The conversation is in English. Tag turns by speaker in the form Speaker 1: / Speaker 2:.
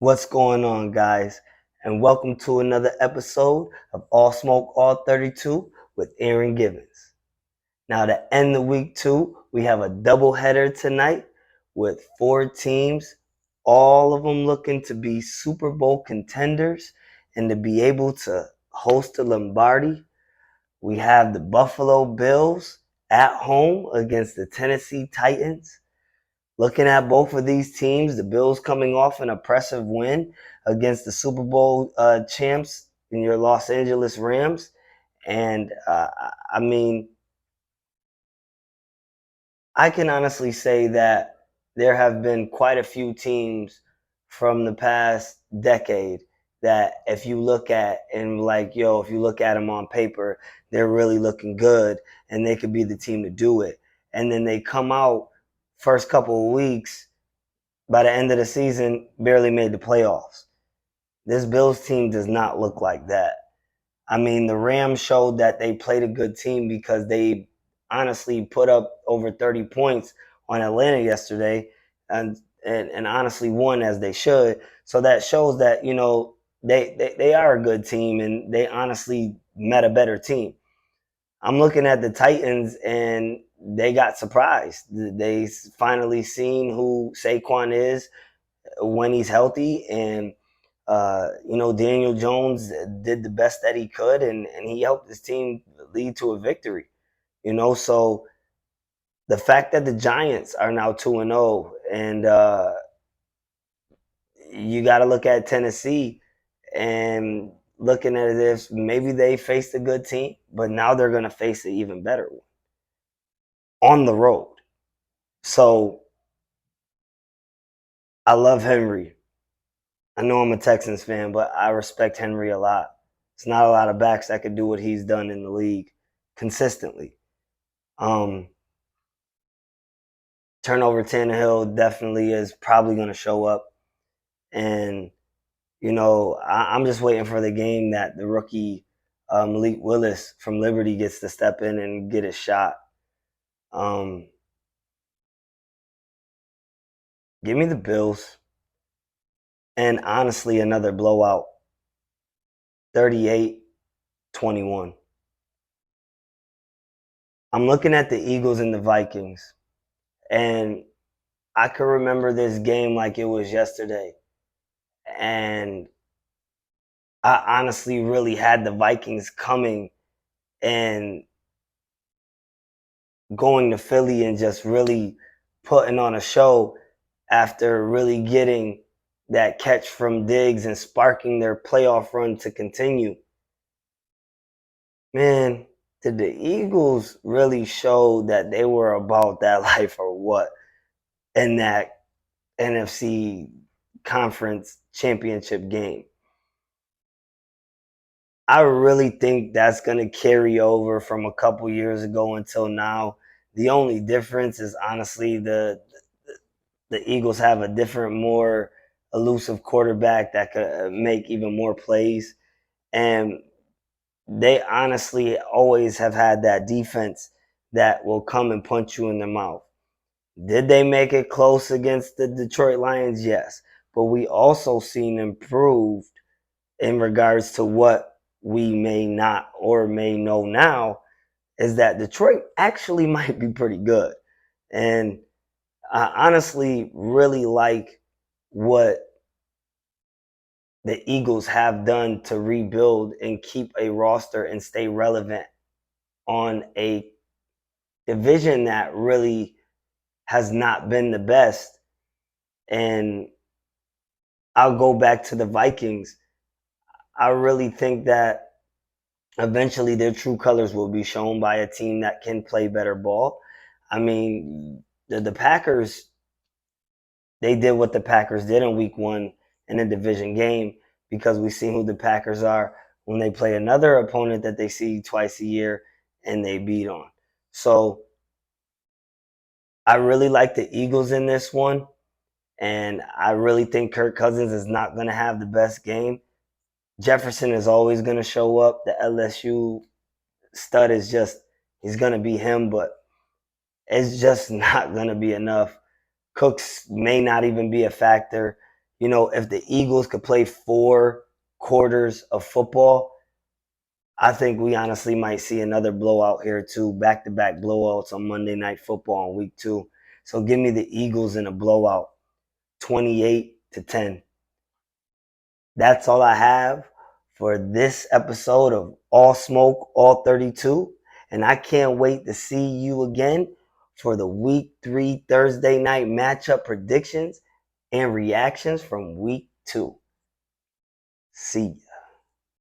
Speaker 1: What's going on, guys? And welcome to another episode of All Smoke, All 32 with Aaron Givens. Now, to end the week two, we have a doubleheader tonight with four teams, all of them looking to be Super Bowl contenders and to be able to host the Lombardi. We have the Buffalo Bills at home against the Tennessee Titans. Looking at both of these teams, the Bills coming off an impressive win against the Super Bowl champs in your Los Angeles Rams. And I mean, I can honestly say that there have been quite a few teams from the past decade that if you look at and like, if you look at them on paper, they're really looking good and they could be the team to do it. And then they come out first couple of weeks by the end of the season, barely made the playoffs. This Bills team does not look like that. I mean, the Rams showed that they played a good team because they honestly put up over 30 points on Atlanta yesterday and honestly won as they should. So that shows that, they are a good team and they honestly met a better team. I'm looking at the Titans and they got surprised. They finally seen who Saquon is when he's healthy. And, Daniel Jones did the best that he could, and he helped his team lead to a victory. So the fact that the Giants are now 2-0, and you got to look at Tennessee and looking at it as maybe they faced a good team, but now they're going to face an even better one on the road. So I love Henry. I know I'm a Texans fan, but I respect Henry a lot. It's not a lot of backs that could do what he's done in the league consistently. Um, Turnover Tannehill definitely is probably going to show up. And, I'm just waiting for the game that the rookie Malik Willis from Liberty gets to step in and get a shot. Um, Give me the Bills. And honestly, another blowout 38-21. I'm looking at the Eagles and the Vikings, and I can remember this game like it was yesterday. And I honestly really had the Vikings coming and going to Philly and just really putting on a show after really getting that catch from Diggs and sparking their playoff run to continue. Man, did the Eagles really show that they were about that life or what in that NFC conference championship game? I really think that's going to carry over from a couple years ago until now. The only difference is honestly the Eagles have a different, more elusive quarterback that could make even more plays, and they honestly always have had that defense that will come and punch you in the mouth. Did they make it close against the Detroit Lions? Yes, but we also seen improved in regards to what we may not or may know now is that Detroit actually might be pretty good. And I honestly really like what the Eagles have done to rebuild and keep a roster and stay relevant on a division that really has not been the best. And I'll go back to the Vikings. I really think that eventually their true colors will be shown by a team that can play better ball. I mean, the Packers, they did what the Packers did in week one in a division game because we see who the Packers are when they play another opponent that they see twice a year and they beat on. So I really like the Eagles in this one. And I really think Kirk Cousins is not going to have the best game. Jefferson is always going to show up. The LSU stud is just, he's going to be him, but it's just not going to be enough. Cooks may not even be a factor. if the Eagles could play 4 quarters of football, I think we honestly might see another blowout here too. Back-to-back blowouts on Monday Night Football in week 2. So give me the Eagles in a blowout, 28-10. That's all I have for this episode of All Smoke, All 32. And I can't wait to see you again for the week 3 Thursday night matchup predictions and reactions from week 2. See ya.